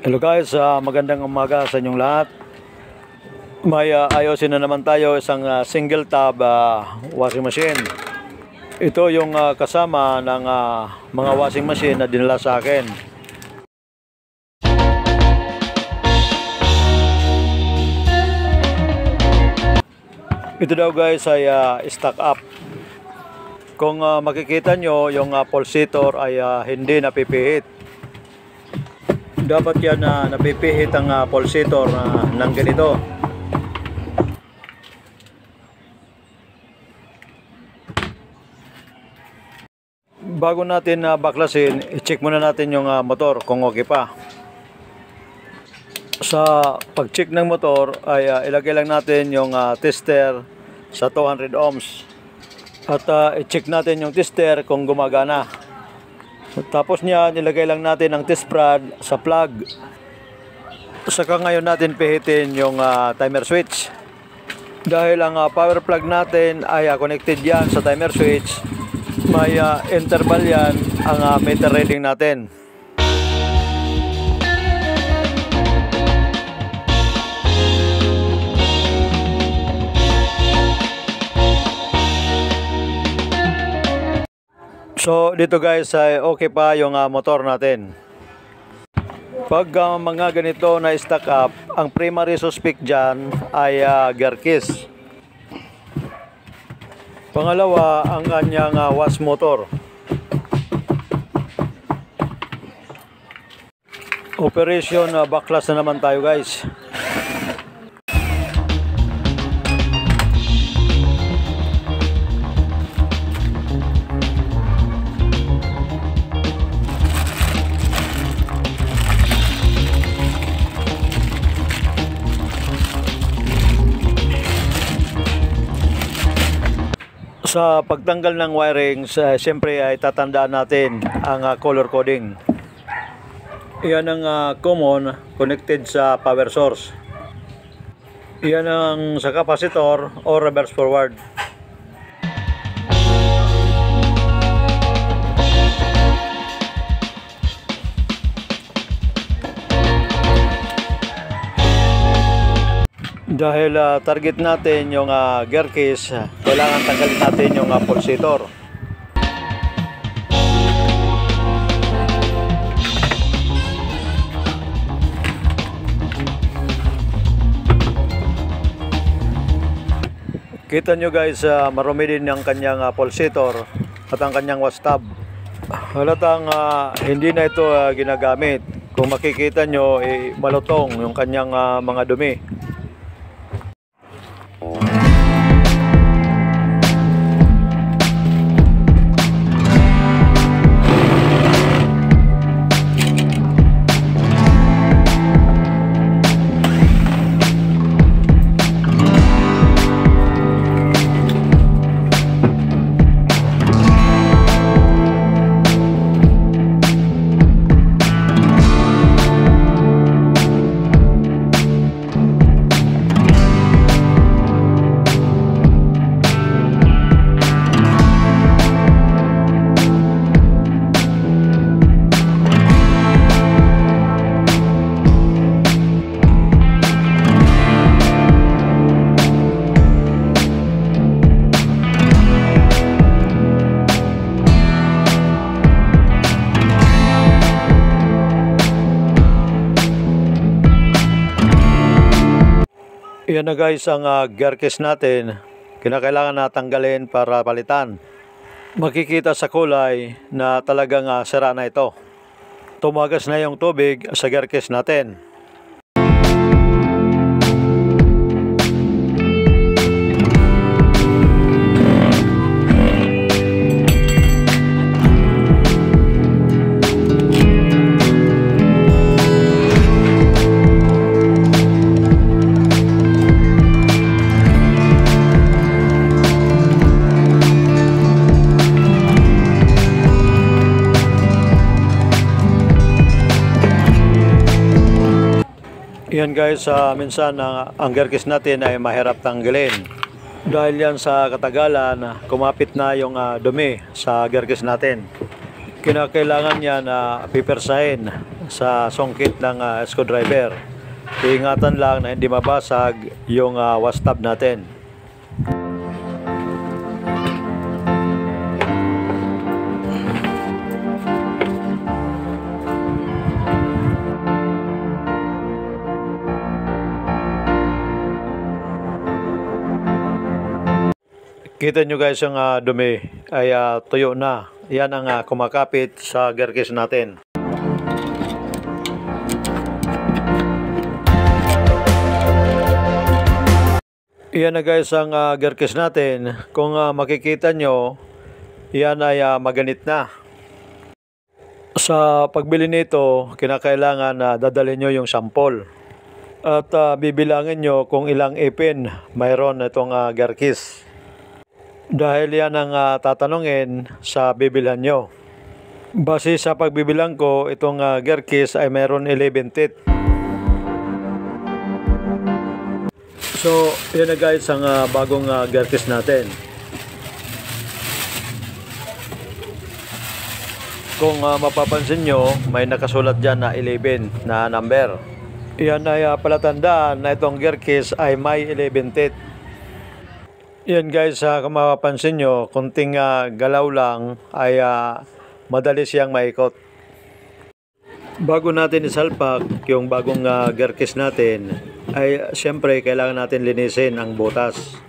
Hello guys, magandang umaga sa inyong lahat. May ayusin na naman tayo isang single tab washing machine. Ito yung kasama ng mga washing machine na dinala sa akin. Ito daw guys ay stock up. Kung makikita nyo, yung pulsator ay hindi napipihit. Dapat yan na napipihit ang pulsator ng ganito. Bago natin baklasin, i-check muna natin yung motor kung okay pa. Sa pag-check ng motor ay ilagay lang natin yung tester sa 200 ohms. At i-check natin yung tester kung gumagana. Tapos niya, nilagay lang natin ang test prod sa plug. Saka ngayon natin pihitin yung timer switch. Dahil ang power plug natin ay connected yan sa timer switch, may interval yan ang meter reading natin. So dito guys ay okay pa yung motor natin. Pag mga ganito na stock up, ang primary suspect dyan ay gear case. Pangalawa, ang kanyang wash motor. Operation backlash na naman tayo guys. Sa pagtanggal ng wiring, siyempre ay tatandaan natin ang color coding. Iyan ang common connected sa power source. Iyan ang sa capacitor o reverse forward. Dahil target natin yung gear case, kailangan tanggalin natin yung pulsator. Kita nyo guys, marumi din ang kanyang pulsator at ang kanyang wash tab. Halatang hindi na ito ginagamit. Kung makikita nyo, malutong yung kanyang mga dumi. Yan na guys ang gear case natin. Kinakailangan na tanggalin para palitan. Makikita sa kulay na talagang sira na ito. Tumagas na yung tubig sa gear case natin. Yan guys, minsan ang gear case natin ay mahirap tanggalin. Dahil yan sa katagalan, kumapit na yung dumi sa gear case natin. Kinakailangan yan pipersahin sa songkit ng screwdriver. Iingatan lang na hindi mabasag yung wash tab natin. Kita nyo guys yung dumi ay tuyo na. Yan ang kumakapit sa gear case natin. Yan na guys ang gear case natin. Kung makikita nyo, yan ay maganit na. Sa pagbili nito, kinakailangan na dadalhin nyo yung sample. At bibilangin nyo kung ilang ipin mayroon itong gear case. Dahil yan ang tatanungin sa bibilhan nyo. Base sa pagbibilang ko, itong gear case ay mayroon 11 teeth. So, yan na guys ang bagong gear case natin. Kung mapapansin nyo, may nakasulat dyan na 11 na number. Yan ay palatandaan na itong gear case ay may 11 teeth. Yan guys, kung mapapansin nyo, kunting galaw lang ay madali siyang maikot. Bago natin isalpak yung bagong gear case natin, ay siyempre kailangan natin linisin ang butas.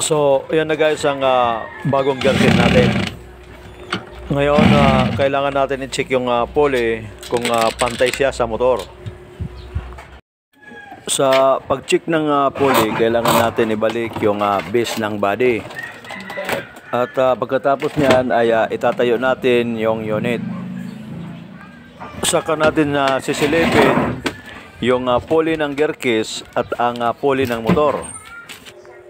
So, yan na guys ang bagong gear case natin. Ngayon, kailangan natin i-check yung pulley kung pantay siya sa motor. Sa pag-check ng pulley, kailangan natin ibalik yung base ng body. At pagkatapos niyan ay itatayo natin yung unit. Saka natin sisilipin yung pulley ng gear case at ang pulley ng motor.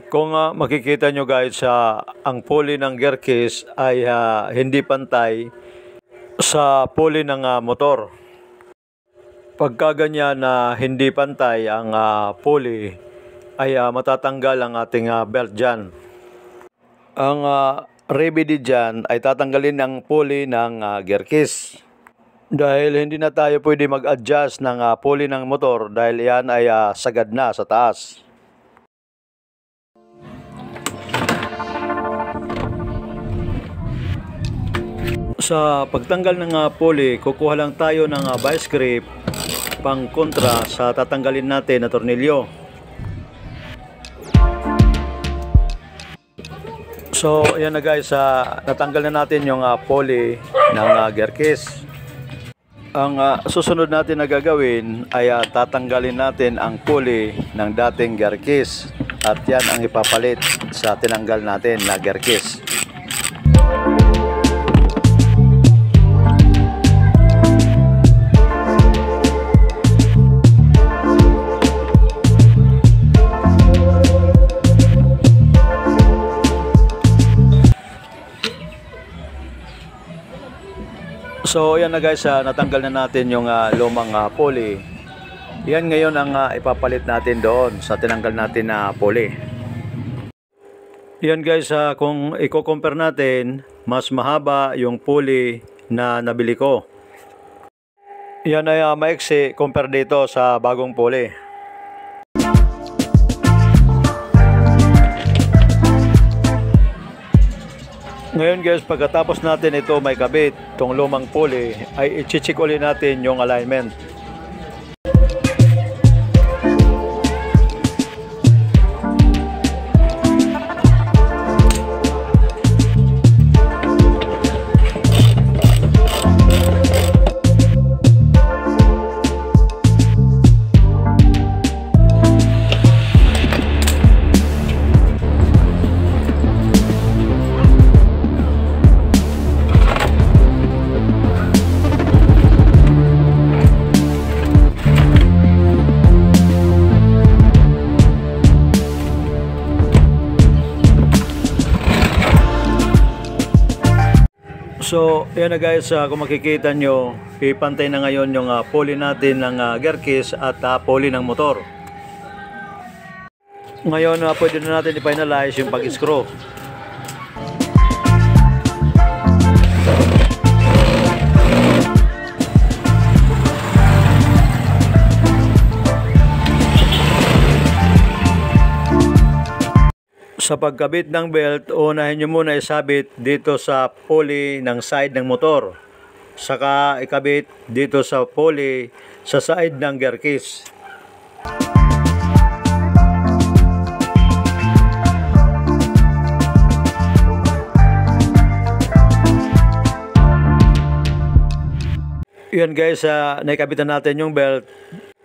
Kung makikita nyo guys, ang pulley ng gear case ay hindi pantay sa pulley ng motor. Pagka ganyan na hindi pantay ang pulley, ay matatanggal ang ating belt dyan. Ang remedy dyan ay tatanggalin ang pulley ng gear case. Dahil hindi na tayo pwede mag-adjust ng pulley ng motor dahil yan ay sagad na sa taas. Sa pagtanggal ng pulley, kukuha lang tayo ng vice grip pang kontra sa tatanggalin natin na tornilyo. So, ayan na guys, natanggal na natin yung pulley ng gear case. Ang susunod natin na gagawin ay tatanggalin natin ang pulley ng dating gear case. At yan ang ipapalit sa tinanggal natin na gear case. So yan na guys, natanggal na natin yung lumang pulley. Yan ngayon ang ipapalit natin doon sa tinanggal natin na pulley. Yan guys, kung i-compare natin, mas mahaba yung pulley na nabili ko. Yan ay maiksi compare dito sa bagong pulley. Ngayon guys, pagkatapos natin ito may kabit, itong lumang pulley, ay i-check ulit natin yung alignment. So, yan na guys, kung makikita nyo, ipantay na ngayon yung pulley natin ng gear case at pulley ng motor. Ngayon, pwede na natin i-finalize yung pag-screw. Sa pagkabit ng belt, unahin nyo muna isabit dito sa pulley ng side ng motor. Saka ikabit dito sa pulley sa side ng gear case. Yan guys, naikabitan natin yung belt.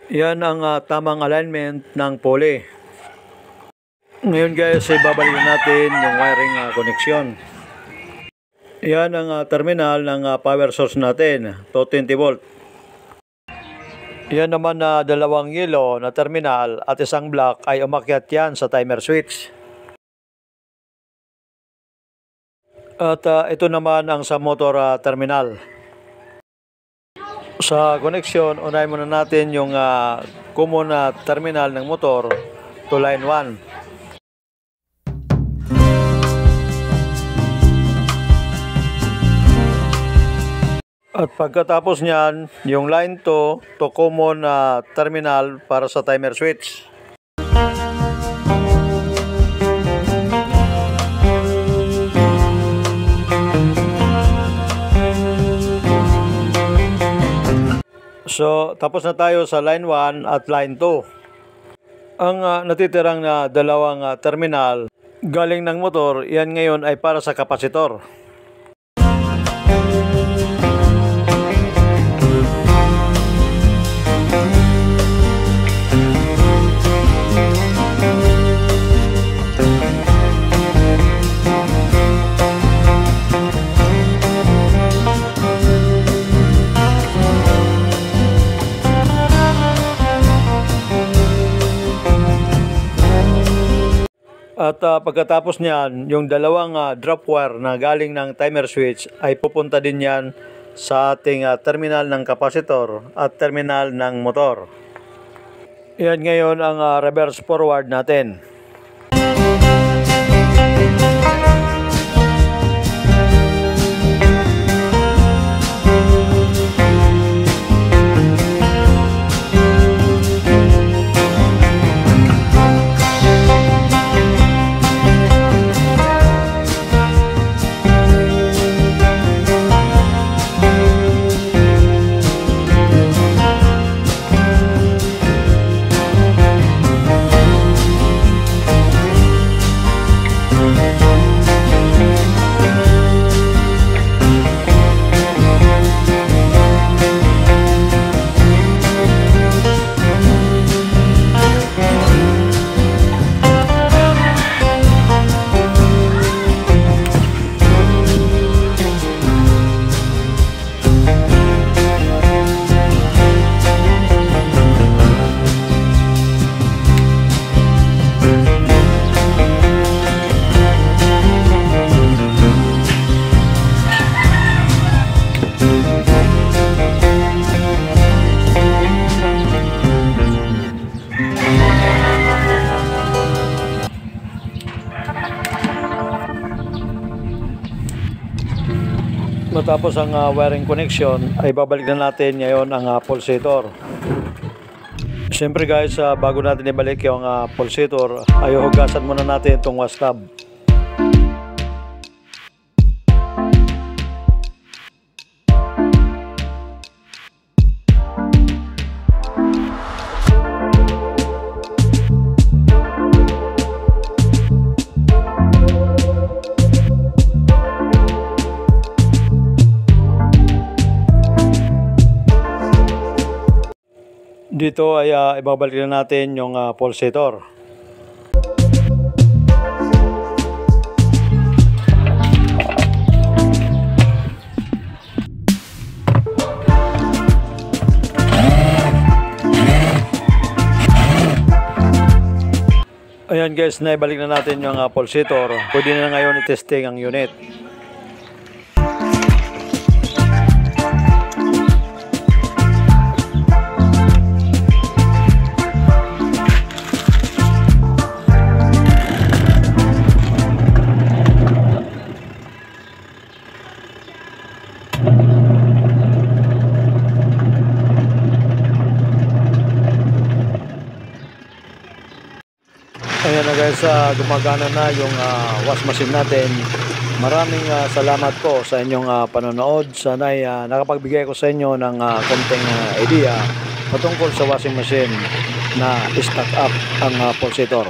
Yan ang tamang alignment ng pulley. Ngayon guys, babalikan natin yung wiring connection. Yan ang terminal ng power source natin, 220 volt. Yan naman na dalawang yellow na terminal at isang black ay umakyat yan sa timer switch. At ito naman ang sa motor terminal. Sa connection, unahin muna natin yung common terminal ng motor to line 1. At pagkatapos niyan, yung line 2 to common terminal para sa timer switch. So, tapos na tayo sa line 1 at line 2. Ang natitirang dalawang terminal galing ng motor, yan ngayon ay para sa kapasitor. At pagkatapos niyan, yung dalawang drop wire na galing ng timer switch ay pupunta din yan sa ating terminal ng kapasitor at terminal ng motor. Yan ngayon ang reverse forward natin. Matapos ang wiring connection ay babalik na natin ngayon ang pulsator. Siyempre guys, bago natin ibalik yung pulsator ay hugasan muna natin itong wash tab. Dito ay ibabalik na natin yung pulsator. Ayan guys, naibalik na natin yung pulsator. Pwede na ngayon i-testing ang unit. Ayan na guys, gumagana na yung wash machine natin. Maraming salamat po sa inyong panonood. Sana ay nakapagbigay ko sa inyo ng konting idea patungkol sa washing machine na stock up ang pulsator.